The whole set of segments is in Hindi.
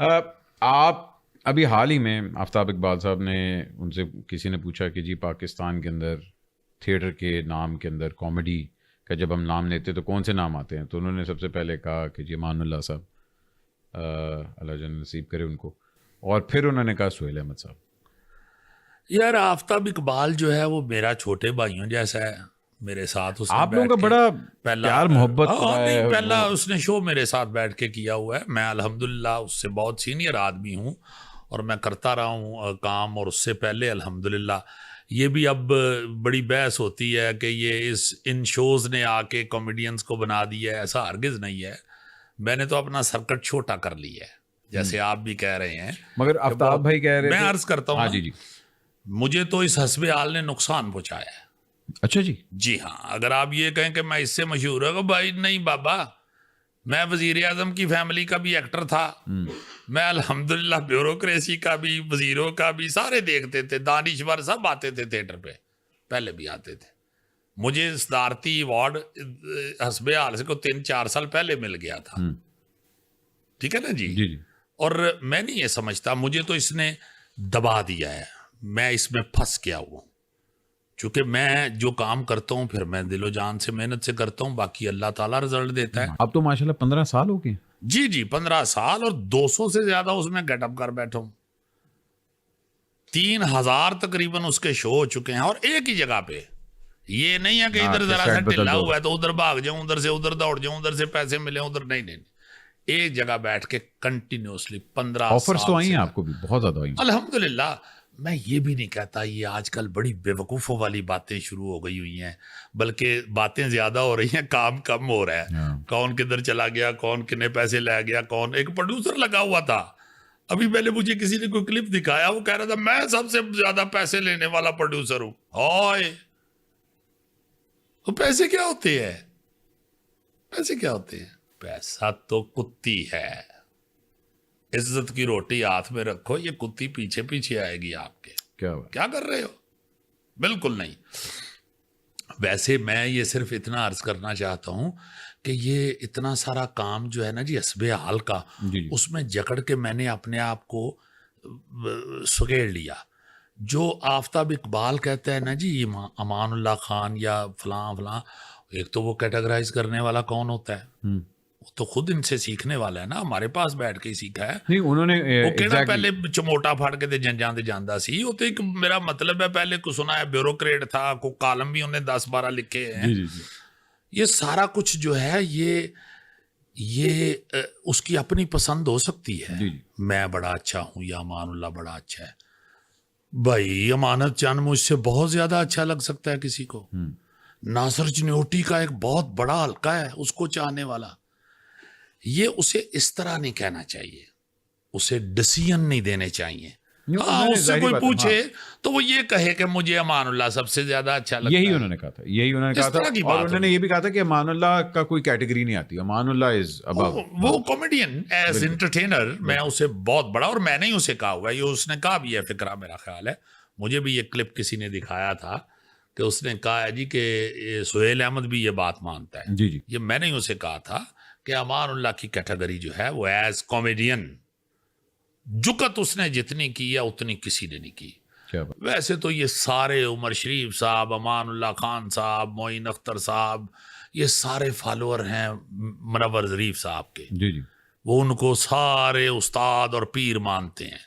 आप अभी हाल ही में आफ्ताब इकबाल साहब ने, उनसे किसी ने पूछा कि जी पाकिस्तान के अंदर थिएटर के नाम के अंदर कॉमेडी का जब हम नाम लेते हैं तो कौन से नाम आते हैं, तो उन्होंने सबसे पहले कहा कि जी अमानुल्लाह साहब, अल्लाह जन्नत नसीब करे उनको, और फिर उन्होंने कहा सुहेल अहमद साहब। यार आफ्ताब इकबाल जो है वो मेरा छोटे भाइयों जैसा है, मेरे साथ उसने आप लोगों बैठ का के बड़ा पहला प्यार मोहब्बत हाँ रहा नहीं, है पहला वो। उसने शो मेरे साथ बैठ के किया हुआ है। मैं अल्हम्दुलिल्लाह उससे बहुत सीनियर आदमी हूँ और मैं करता रहा हूँ काम, और उससे पहले अल्हम्दुलिल्लाह ये भी अब बड़ी बहस होती है कि ये इन शोज़ ने आके कॉमेडियंस को बना दिया है। ऐसा हरगिज़ नहीं है। मैंने तो अपना सर्कट छोटा कर लिया है, जैसे आप भी कह रहे हैं। मगर आफ्ताब भाई कह रहे मैं थे। अर्ज करता हूँ हाँ ना, जी जी। मुझे तो इस हस्बे हाल ने नुकसान पहुंचाया है। अच्छा जी। जी हाँ, अगर आप ये कहें कि मैं इससे मशहूर हूँ, भाई नहीं बाबा, मैं वजीर आजम की फैमिली का भी एक्टर था। मैं अल्हम्दुलिल्लाह ब्यूरोक्रेसी का भी, वजीरों का भी, सारे देखते थे। दानिश्वर सब आते थे थिएटर पे, पहले भी आते थे। मुझे सदारती अवार्ड हस्बे हाल से को 3-4 साल पहले मिल गया था। ठीक है ना जी। जी जी। और मैं नहीं ये समझता, मुझे तो इसने दबा दिया है, मैं इसमें फंस गया हूँ। चूंकि मैं जो काम करता हूँ फिर मैं दिलो जान से मेहनत से करता हूँ, बाकी अल्लाह ताला रिजल्ट देता है। अब तो माशाल्लाह 15 साल हो गए। जी जी, 15 साल और 200 से ज्यादा उसमें गेटअप कर बैठा हूँ। 3000 तकरीबन उसके शो हो चुके हैं, और एक ही जगह पे। ये नहीं है कि हाँ, इधर कि जरा सा सेट बदल ढिल्ला दो। हुआ है तो उधर भाग जाऊं, उधर से उधर दौड़ जाऊं, उधर से पैसे मिले उधर, नहीं नहीं, नहीं। एक जगह बैठ के कंटिन्यूअसली 15 ऑफर्स तो साल आई से हैं आपको भी, बहुत ज्यादा आई हैं। अल्हम्दुलिल्लाह। मैं ये भी नहीं कहता, ये आजकल बड़ी बेवकूफ़ों वाली बातें शुरू हो गई हुई हैं, बल्कि बातें ज़्यादा हो रही हैं, काम कम हो रहा है। हाँ। कौन किधर चला गया, कौन कितने पैसे ले गया, कौन। एक प्रोड्यूसर लगा हुआ था, अभी पहले मुझे किसी ने कोई क्लिप दिखाया, वो कह रहा था मैं सबसे ज़्यादा पैसे लेने वाला प्रोड्यूसर हूँ। हाय, तो पैसे क्या होते हैं? पैसे क्या होते हैं? पैसा तो कुत्ती है। इज्जत की रोटी हाथ में रखो, ये कुत्ती पीछे पीछे आएगी आपके। क्या बात। क्या कर रहे हो? बिल्कुल नहीं। वैसे मैं ये सिर्फ इतना अर्ज करना चाहता हूं कि ये इतना सारा काम जो है ना जी हस्बे हाल का, जी जी। उसमें जकड़ के मैंने अपने आप को सुकेड़ लिया। जो आफ्ताब इकबाल कहता है ना जी, अमानुल्लाह खान या फलां फलां, एक तो वो कैटेगराइज करने वाला कौन होता है? वो तो खुद इनसे सीखने वाला है ना, हमारे पास बैठ के ही सीखा है। नहीं, उन्होंने वो कहना एग्जैक्टली। पहले चमोटा फाड़ के जंजां ਜਾਂਦਾ ਸੀ ਉਹ ਤੇ ਇੱਕ मेरा मतलब है, पहले को सुना है ब्यूरोक्रेट था, को कॉलम भी उन्हें 10-12 लिखे हैं। जी जी जी। ये सारा कुछ जो है ये उसकी अपनी पसंद हो सकती है। जी जी। मैं बड़ा अच्छा हूँ या अमानुल्लाह बड़ा अच्छा है, भाई अमानत चंद मुझसे बहुत ज्यादा अच्छा लग सकता है किसी को। नासिर चिन्योटी का एक बहुत बड़ा हल्का है उसको चाहने वाला। ये उसे इस तरह नहीं कहना चाहिए, उसे डिसीजन नहीं देने चाहिए। हाँ, उन्होंने उससे जाहिर कोई बात है, पूछे हाँ, तो वो ये कहे कि मुझे अमानुल्लाह सबसे ज्यादा अच्छा लगता यही है। उन्होंने कहा था, यही उन्होंने इस कहा तरह की था। और बात उन्होंने होगी। ये भी कहा था कि अमानुल्लाह का कोई कैटेगरी नहीं आती, अमानुल्लाह इज अबव। वो कॉमेडियन एज बिल्कुल। एंटरटेनर मैं उसे बहुत बड़ा, और मैंने ही उसे कहा हुआ है, ये उसने कहा भी है फिक्रा, मेरा ख्याल है। मुझे भी ये क्लिप किसी ने दिखाया था कि उसने कहा है जी कि सुहेल अहमद भी ये बात मानता है। जी जी। ये मैंने ही उसे कहा था कि अमानुल्लाह की कैटेगरी जो है वो एज कॉमेडियन जुकत उसने जितनी की है उतनी किसी ने नहीं की। क्या बात। वैसे तो ये सारे उमर शरीफ साहब, अमानुल्लाह खान साहब, मोइन अख्तर साहब, ये सारे फॉलोअर हैं मुनव्वर ज़रीफ साहब के। जी जी। वो उनको सारे उस्ताद और पीर मानते हैं।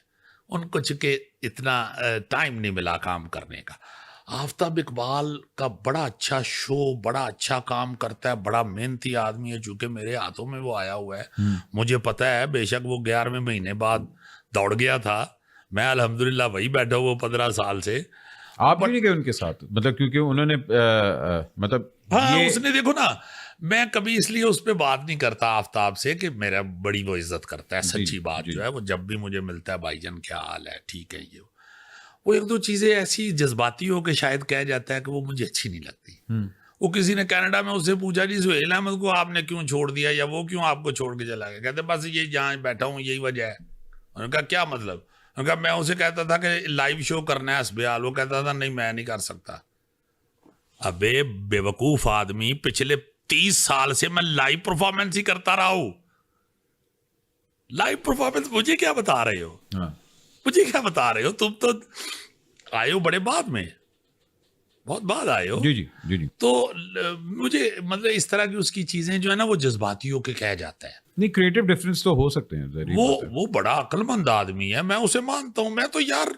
उनको चूंकि इतना टाइम नहीं मिला काम करने का। आफ्ताब इकबाल का बड़ा अच्छा शो, बड़ा अच्छा काम करता है, बड़ा मेहनती आदमी है। चूंकि मेरे हाथों में वो आया हुआ है, मुझे पता है। बेशक वो 11वें महीने बाद दौड़ गया था, मैं अल्हम्दुलिल्लाह वही बैठा हुआ 15 साल से। आप क्यों बट नहीं गए उनके साथ, मतलब क्योंकि उन्होंने मतलब हाँ, ये। उसने देखो ना, मैं कभी इसलिए उस पर बात नहीं करता आफ्ताब से कि मेरा बड़ी वो इज्जत करता है। जी सच्ची बात जी। जो है, वो जब भी मुझे मिलता है, भाईजान क्या हाल है, ठीक है, ये वो एक दो चीजें ऐसी जज्बाती हो के शायद कह जाता है कि वो मुझे अच्छी नहीं लगती। वो किसी ने कनाडा में उससे पूछा जी सुहेल अहमद को आपने क्यों छोड़ दिया, या वो क्यों आपको छोड़ के चला गया? कहते बस ये जहाँ बैठा हूँ यही वजह है। उन्होंने कहा क्या मतलब? उन्होंने कहा मैं उसे कहता था कि लाइव शो करना है हस्बेहाल, वो कहता था नहीं मैं नहीं कर सकता। अबे बेवकूफ आदमी, पिछले 30 साल से मैं लाइव परफॉर्मेंस ही करता रहा हूं। लाइव परफॉर्मेंस मुझे क्या बता रहे हो? हाँ मुझे क्या बता रहे हो? तुम तो आए हो बड़े बाद में, बहुत बाद आए हो। जी जी जी जी। तो मुझे मतलब इस तरह की उसकी चीजें जो है ना वो जज्बाती होके कह जाता है। नहीं, क्रिएटिव डिफरेंस तो हो सकते हैं, जरूरी बात है। वो बड़ा अक्लमंद आदमी है, मैं उसे मानता हूं। मैं तो यार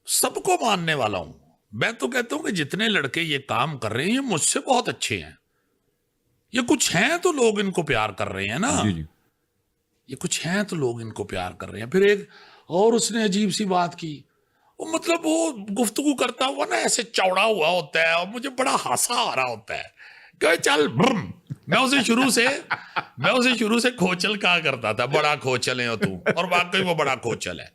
सबको मानने वाला हूं। मैं तो कहता हूं कि जितने लड़के ये काम कर रहे हैं ये मुझसे बहुत अच्छे हैं। ये कुछ हैं तो लोग इनको प्यार कर रहे हैं ना। जी जी। ये कुछ हैं तो लोग इनको प्यार कर रहे हैं। फिर एक और उसने अजीब सी बात की, वो मतलब वो गुफ्तगू करता हुआ ना ऐसे चौड़ा हुआ होता है और मुझे बड़ा हासा आ रहा होता है कि चल ब्रम। मैं उसे शुरू से खोचल कहा करता था, बड़ा खोचल है तू, और वाकई वो बड़ा खोचल है।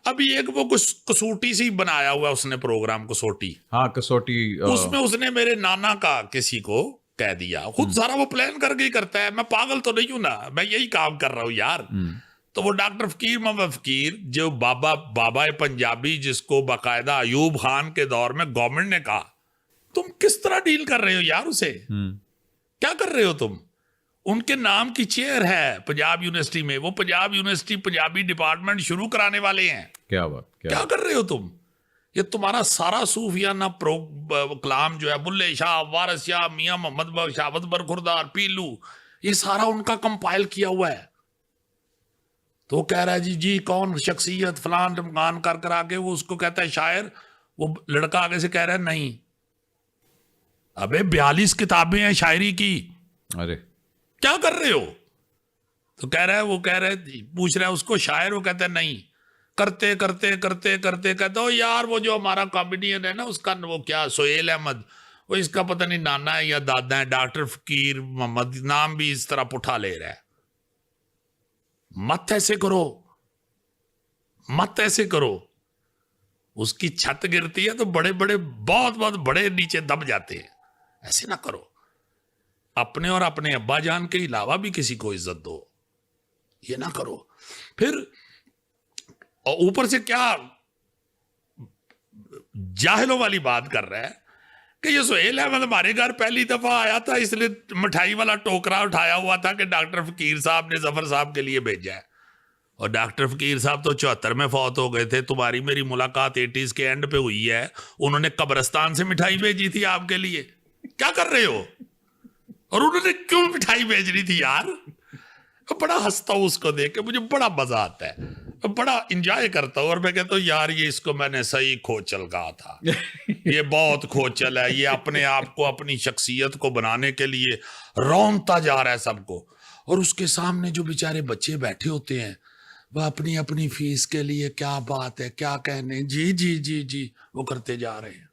अभी एक वो कुछ कसौटी सी बनाया हुआ उसने प्रोग्राम, कसौटी। हाँ कसौटी। उसमें उसने मेरे नाना का किसी को कह दिया। खुद सारा वो प्लान करके ही करता है। मैं पागल तो नहीं हूं ना, मैं यही काम कर रहा हूं यार। तो वो डॉक्टर फकीर मोहम्मद फकीर, जो बाबा पंजाबी, जिसको बाकायदा अयूब खान के दौर में गवर्नमेंट ने कहा, तुम किस तरह डील कर रहे हो यार उसे? क्या कर रहे हो तुम? उनके नाम की चेयर है पंजाब यूनिवर्सिटी में। वो पंजाब यूनिवर्सिटी पंजाबी डिपार्टमेंट शुरू कराने वाले हैं। क्या बात, क्या कर रहे हो तुम? ये तुम्हारा सारा सूफियाना कलाम जो है, बुल्ले शाह, वारिस शाह, मियां मोहम्मद बख्श, अकबर खुरदार, पीलू, ये सारा उनका कंपाइल किया हुआ है। तो वो कह रहा है जी कौन शख्सियत फलान ढमकान कर कर आगे वो उसको कहता है शायर। वो लड़का आगे से कह रहा है नहीं, अबे 42 किताबें हैं शायरी की, अरे क्या कर रहे हो? तो कह रहा है, वो कह रहा है, पूछ रहा है उसको शायर, वो कहता है नहीं। करते करते करते करते कहता हो यार वो जो हमारा कॉमेडियन है ना, उसका वो क्या सोहेल अहमद, वो इसका पता नहीं नाना है या दादा है, डॉक्टर फकीर मोहम्मद, नाम भी इस तरह पुठा ले रहा है। मत ऐसे करो, मत ऐसे करो। उसकी छत गिरती है तो बड़े बड़े बहुत बहुत बड़े नीचे दब जाते हैं। ऐसे ना करो। अपने और अपने अब्बा जान के अलावा भी किसी को इज्जत दो, ये ना करो। फिर और ऊपर से क्या जाहिलों वाली बात कर रहा है कि ये सोहेल अहमद हमारे घर पहली दफा आया था, इसलिए मिठाई वाला टोकरा उठाया हुआ था कि डॉक्टर फकीर साहब ने जफर साहब के लिए भेजा है। और डॉक्टर फकीर साहब तो 74 में फौत हो गए थे। तुम्हारी मेरी मुलाकात 80s के एंड पे हुई है। उन्होंने कब्रिस्तान से मिठाई भेजी थी आपके लिए। क्या कर रहे हो? और उन्होंने क्यों मिठाई भेजनी थी यार? बड़ा हंसता हूं उसको देख के, मुझे बड़ा मजा आता है, बड़ा इंजॉय करता हूं। और मैं कहता हूँ यार ये इसको मैंने सही खोचल कहा था। ये बहुत खोचल है। ये अपने आप को, अपनी शख्सियत को बनाने के लिए रौंदता जा रहा है सबको। और उसके सामने जो बेचारे बच्चे बैठे होते हैं, वह अपनी अपनी फीस के लिए क्या बात है, क्या कहने, जी जी जी जी वो करते जा रहे हैं।